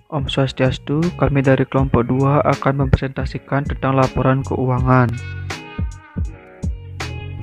Om Swastiastu, kami dari kelompok 2 akan mempresentasikan tentang laporan keuangan.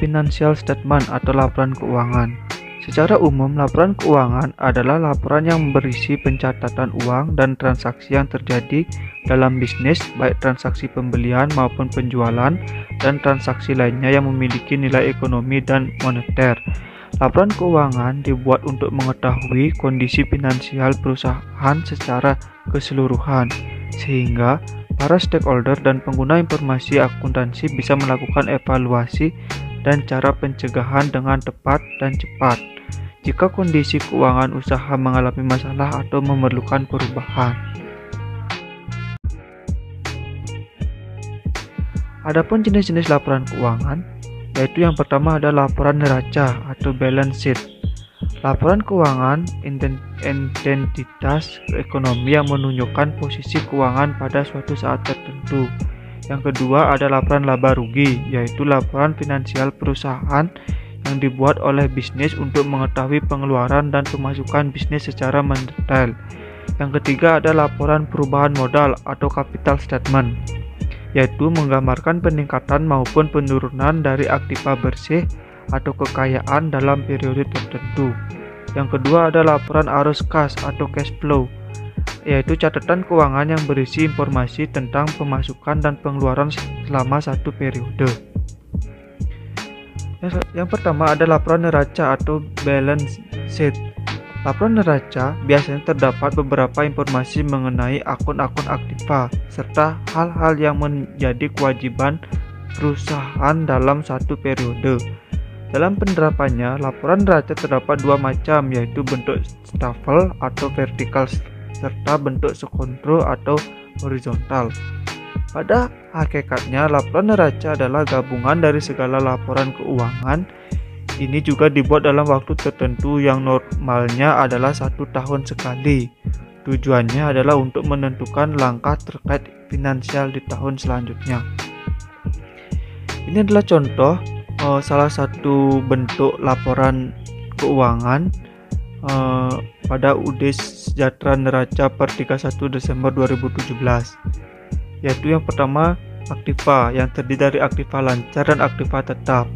Financial statement atau laporan keuangan. Secara umum, laporan keuangan adalah laporan yang berisi pencatatan uang dan transaksi yang terjadi dalam bisnis, baik transaksi pembelian maupun penjualan, dan transaksi lainnya yang memiliki nilai ekonomi dan moneter. Laporan keuangan dibuat untuk mengetahui kondisi finansial perusahaan secara keseluruhan, sehingga para stakeholder dan pengguna informasi akuntansi bisa melakukan evaluasi dan cara pencegahan dengan tepat dan cepat jika kondisi keuangan usaha mengalami masalah atau memerlukan perubahan. Adapun jenis-jenis laporan keuangan, yaitu yang pertama ada laporan neraca atau balance sheet. Laporan keuangan identitas ekonomi yang menunjukkan posisi keuangan pada suatu saat tertentu. Yang kedua ada laporan laba rugi, yaitu laporan finansial perusahaan yang dibuat oleh bisnis untuk mengetahui pengeluaran dan pemasukan bisnis secara mendetail. Yang ketiga ada laporan perubahan modal atau capital statement, yaitu menggambarkan peningkatan maupun penurunan dari aktiva bersih atau kekayaan dalam periode tertentu. Yang kedua ada laporan arus kas atau cash flow, yaitu catatan keuangan yang berisi informasi tentang pemasukan dan pengeluaran selama satu periode. Yang pertama ada laporan neraca atau balance sheet. Laporan neraca biasanya terdapat beberapa informasi mengenai akun-akun aktiva serta hal-hal yang menjadi kewajiban perusahaan dalam satu periode. Dalam penerapannya, laporan neraca terdapat dua macam, yaitu bentuk staffel atau vertikal serta bentuk sekontro atau horizontal. Pada hakikatnya, laporan neraca adalah gabungan dari segala laporan keuangan. Ini juga dibuat dalam waktu tertentu yang normalnya adalah 1 tahun sekali. Tujuannya adalah untuk menentukan langkah terkait finansial di tahun selanjutnya. Ini adalah contoh salah satu bentuk laporan keuangan pada UD Sejahtera Neraca per 31 Desember 2017, yaitu yang pertama aktiva yang terdiri dari aktiva lancar dan aktiva tetap.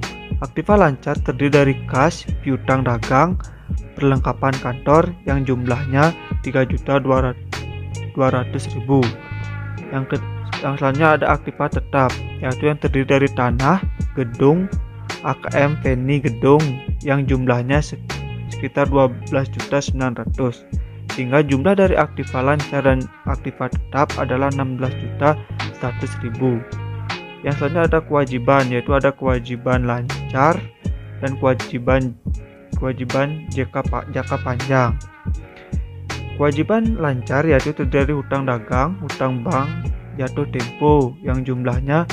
Aktiva lancar terdiri dari kas, piutang dagang, perlengkapan kantor yang jumlahnya 3.200.000. Yang selanjutnya ada aktiva tetap, yaitu yang terdiri dari tanah, gedung, AKM Penny gedung yang jumlahnya sekitar 12.900.000, sehingga jumlah dari aktiva lancar dan aktiva tetap adalah 16.100.000. Yang selanjutnya ada kewajiban, yaitu ada kewajiban lancar dan kewajiban jangka panjang. Kewajiban lancar yaitu terdiri dari hutang dagang, hutang bank, jatuh tempo yang jumlahnya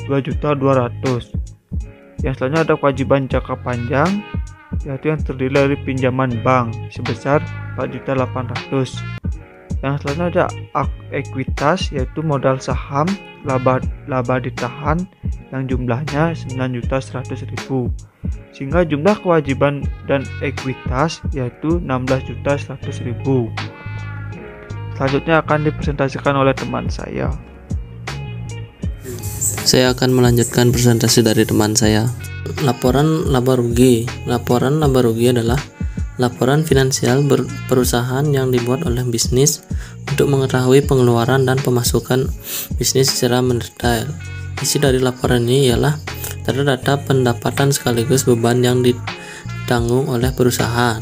2.200.000. Yang selanjutnya ada kewajiban jangka panjang, yaitu yang terdiri dari pinjaman bank sebesar 4.800.000. Yang selanjutnya ada ekuitas, yaitu modal saham, laba ditahan yang jumlahnya 9.100.000, sehingga jumlah kewajiban dan ekuitas yaitu 16.100.000. Selanjutnya akan dipresentasikan oleh teman saya. Saya akan melanjutkan presentasi dari teman saya. Laporan laba rugi. Laporan laba rugi adalah laporan finansial perusahaan yang dibuat oleh bisnis untuk mengetahui pengeluaran dan pemasukan bisnis secara mendetail. Isi dari laporan ini ialah data pendapatan sekaligus beban yang ditanggung oleh perusahaan.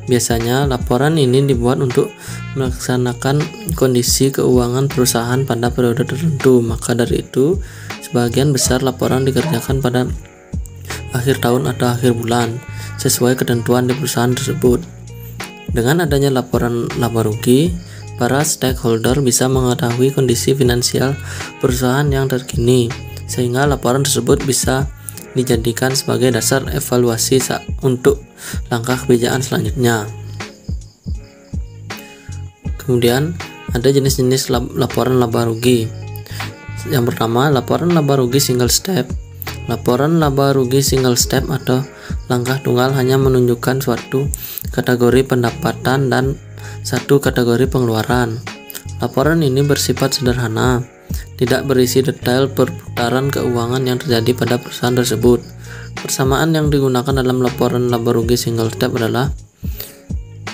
Biasanya laporan ini dibuat untuk melaksanakan kondisi keuangan perusahaan pada periode tertentu. Maka dari itu, sebagian besar laporan dikerjakan pada akhir tahun atau akhir bulan sesuai ketentuan di perusahaan tersebut. Dengan adanya laporan laba rugi, para stakeholder bisa mengetahui kondisi finansial perusahaan yang terkini, sehingga laporan tersebut bisa dijadikan sebagai dasar evaluasi untuk langkah kebijakan selanjutnya. Kemudian ada jenis-jenis laporan laba rugi. Yang pertama, laporan laba rugi single step. Laporan laba rugi single step atau langkah tunggal hanya menunjukkan suatu kategori pendapatan dan satu kategori pengeluaran. Laporan ini bersifat sederhana, tidak berisi detail perputaran keuangan yang terjadi pada perusahaan tersebut. Persamaan yang digunakan dalam laporan laba rugi single step adalah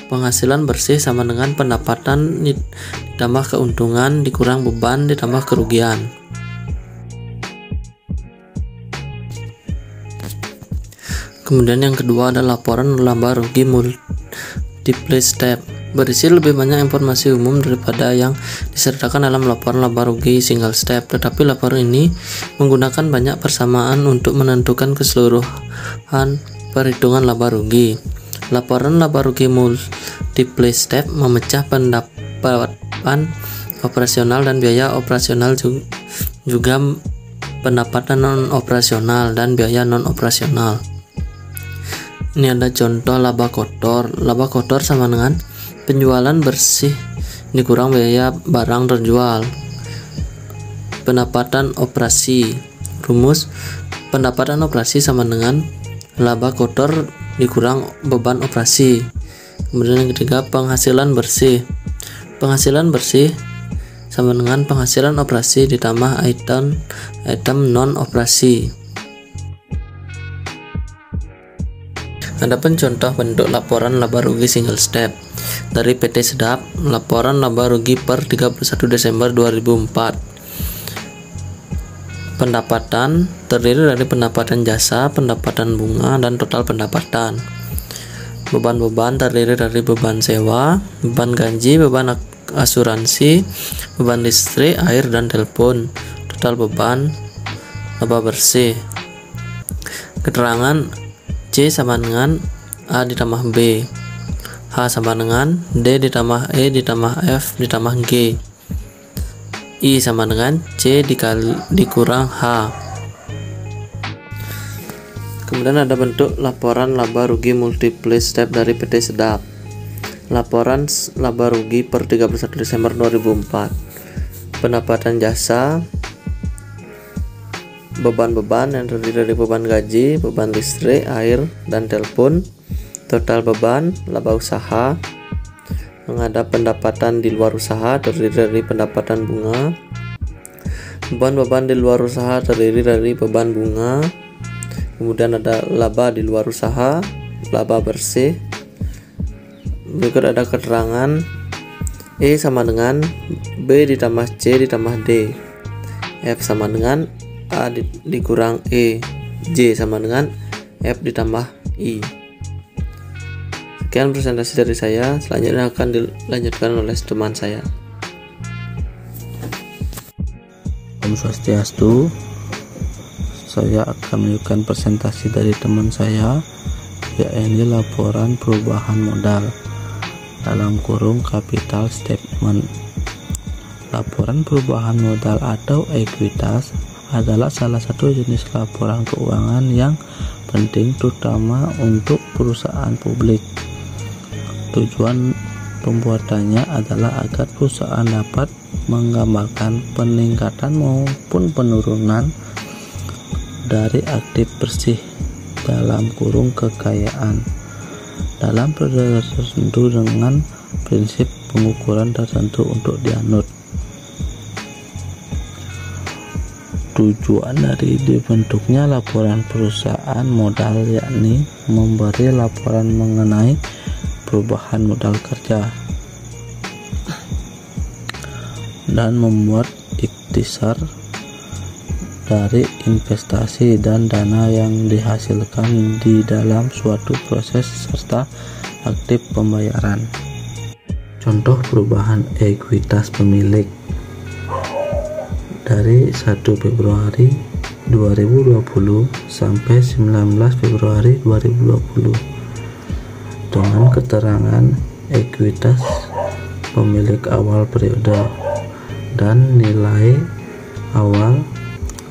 penghasilan bersih sama dengan pendapatan ditambah keuntungan dikurang beban ditambah kerugian. Kemudian yang kedua adalah laporan laba rugi multiple step, berisi lebih banyak informasi umum daripada yang disertakan dalam laporan laba rugi single step, tetapi laporan ini menggunakan banyak persamaan untuk menentukan keseluruhan perhitungan laba rugi. Laporan laba rugi multiple step memecah pendapatan operasional dan biaya operasional, juga pendapatan non operasional dan biaya non operasional. Ini ada contoh laba kotor. Laba kotor sama dengan penjualan bersih dikurang biaya barang terjual. Pendapatan operasi. Rumus: pendapatan operasi sama dengan laba kotor dikurang beban operasi. Kemudian yang ketiga, penghasilan bersih. Penghasilan bersih sama dengan penghasilan operasi ditambah item non operasi. Adapun contoh bentuk laporan laba rugi single step dari PT Sedap, laporan laba rugi per 31 Desember 2004. Pendapatan terdiri dari pendapatan jasa, pendapatan bunga, dan total pendapatan. Beban-beban terdiri dari beban sewa, beban gaji, beban asuransi, beban listrik, air, dan telepon. Total beban laba bersih. Keterangan: C sama dengan A ditambah B, H sama dengan D ditambah E ditambah F ditambah G, I sama dengan C dikurang H. Kemudian ada bentuk laporan laba rugi multiple step dari PT Sedap. Laporan laba rugi per 31 Desember 2004. Pendapatan jasa, beban-beban yang terdiri dari beban gaji, beban listrik, air, dan telepon. Total beban laba usaha. Yang ada pendapatan di luar usaha terdiri dari pendapatan bunga. Beban-beban di luar usaha terdiri dari beban bunga. Kemudian ada laba di luar usaha, laba bersih. Berikut ada keterangan: E sama dengan B ditambah C ditambah D, F sama dengan A dikurang E, J sama dengan F ditambah I. Sekian presentasi dari saya, selanjutnya akan dilanjutkan oleh teman saya. Om Swastiastu. Saya akan menunjukkan presentasi dari teman saya, yaitu laporan perubahan modal dalam kurung capital statement. Laporan perubahan modal atau ekuitas adalah salah satu jenis laporan keuangan yang penting, terutama untuk perusahaan publik. Tujuan pembuatannya adalah agar perusahaan dapat menggambarkan peningkatan maupun penurunan dari aktif bersih dalam kurung kekayaan dalam periode tertentu dengan prinsip pengukuran tertentu untuk dianut. Tujuan dari dibentuknya laporan perusahaan modal yakni memberi laporan mengenai perubahan modal kerja dan membuat ikhtisar dari investasi dan dana yang dihasilkan di dalam suatu proses serta aktif pembayaran. Contoh perubahan ekuitas pemilik dari 1 Februari 2020 sampai 19 Februari 2020 dengan keterangan ekuitas pemilik awal periode dan nilai awal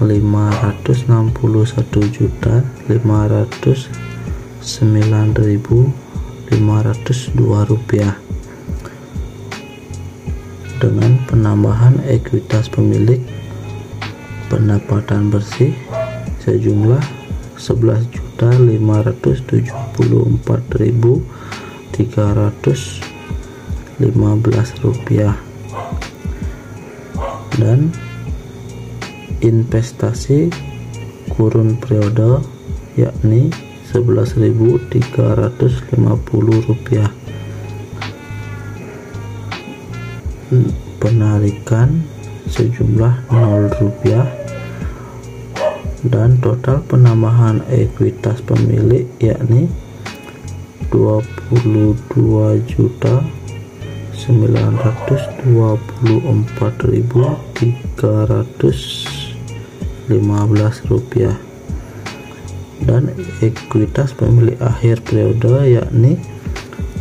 561.509.502 rupiah dengan penambahan ekuitas pemilik pendapatan bersih sejumlah 11.574.315 rupiah dan investasi kurun periode yakni Rp11.350, penarikan sejumlah Rp0, dan total penambahan ekuitas pemilik yakni Rp22.924.315, dan ekuitas pemilik akhir periode yakni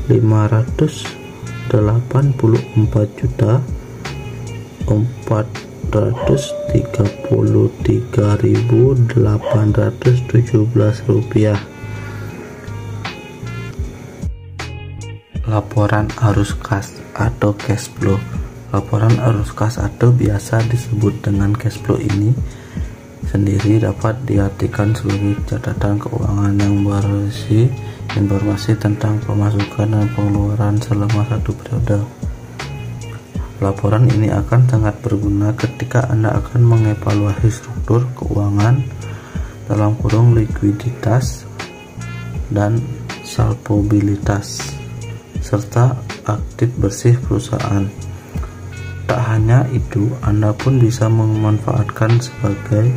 Rp584.433.817. Laporan arus kas atau cash flow. Laporan arus kas atau biasa disebut dengan cash flow ini sendiri dapat diartikan sebagai catatan keuangan yang berisi informasi tentang pemasukan dan pengeluaran selama satu periode. Laporan ini akan sangat berguna ketika Anda akan mengevaluasi struktur keuangan dalam kurung likuiditas dan saldobilitas serta aktif bersih perusahaan. Tak hanya itu, Anda pun bisa memanfaatkan sebagai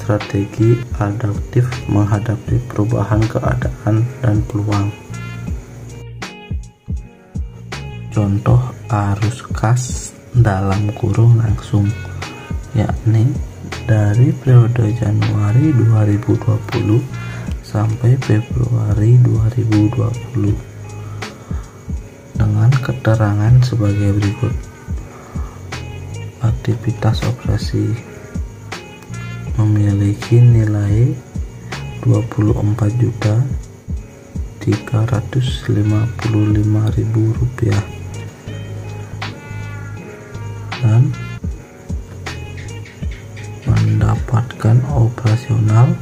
strategi adaptif menghadapi perubahan keadaan dan peluang. Contoh arus kas dalam kurung langsung yakni dari periode Januari 2020 sampai Februari 2020 dengan keterangan sebagai berikut. Aktivitas operasi memiliki nilai Rp24.355.000 dan mendapatkan operasional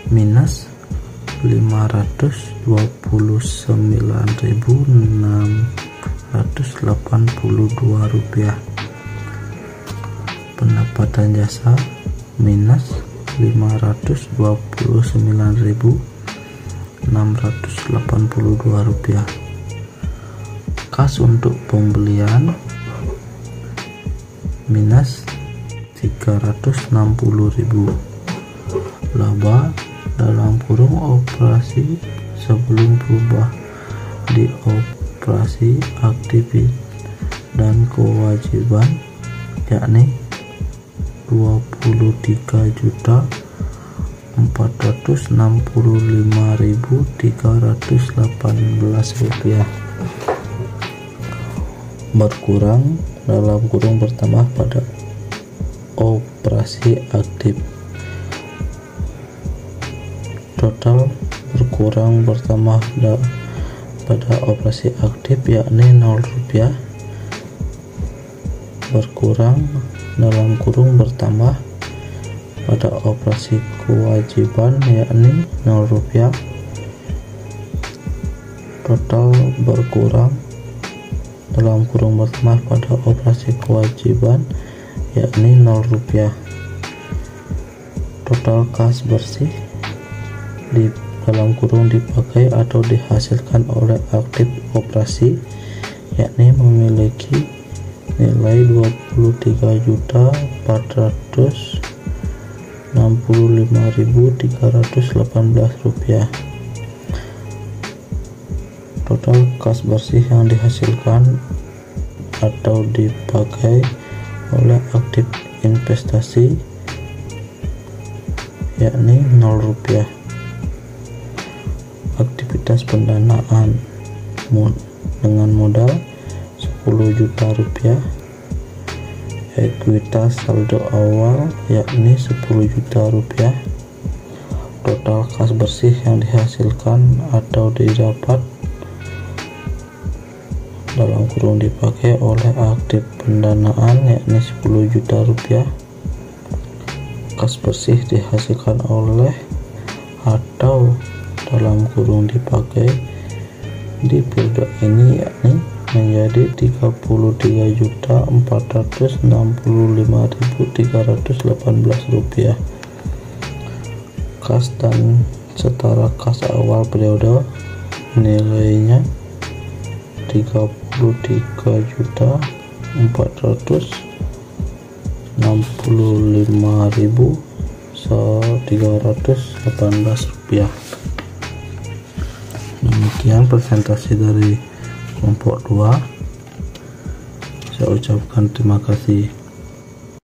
minus Rp529.682, pendapatan jasa minus Rp529.682, kas untuk pembelian minus Rp360.000, laba dalam kurung operasi sebelum berubah di operasi aktif dan kewajiban yakni Rp23.465.318, berkurang dalam kurung bertambah pada operasi aktif. Total berkurang bertambah pada operasi aktif yakni Rp0, berkurang dalam kurung bertambah pada operasi kewajiban yakni Rp0, total berkurang dalam kurung bertambah pada operasi kewajiban yakni Rp0, total kas bersih di dalam kurung dipakai atau dihasilkan oleh aktif operasi yakni memiliki nilai Rp24.365.318, total kas bersih yang dihasilkan atau dipakai oleh aktif investasi yakni Rp0. Aktivitas pendanaan dengan modal Rp10 juta, ekuitas saldo awal yakni Rp10 juta, total kas bersih yang dihasilkan atau didapat dalam kurung dipakai oleh aktif pendanaan yakni Rp10 juta, kas bersih dihasilkan oleh atau dalam kurung dipakai di periode ini yakni menjadi Rp33.465.318. Kas dan setara kas awal periode nilainya Rp33.465.318. Demikian presentasi dari kelompok 2. Saya ucapkan terima kasih.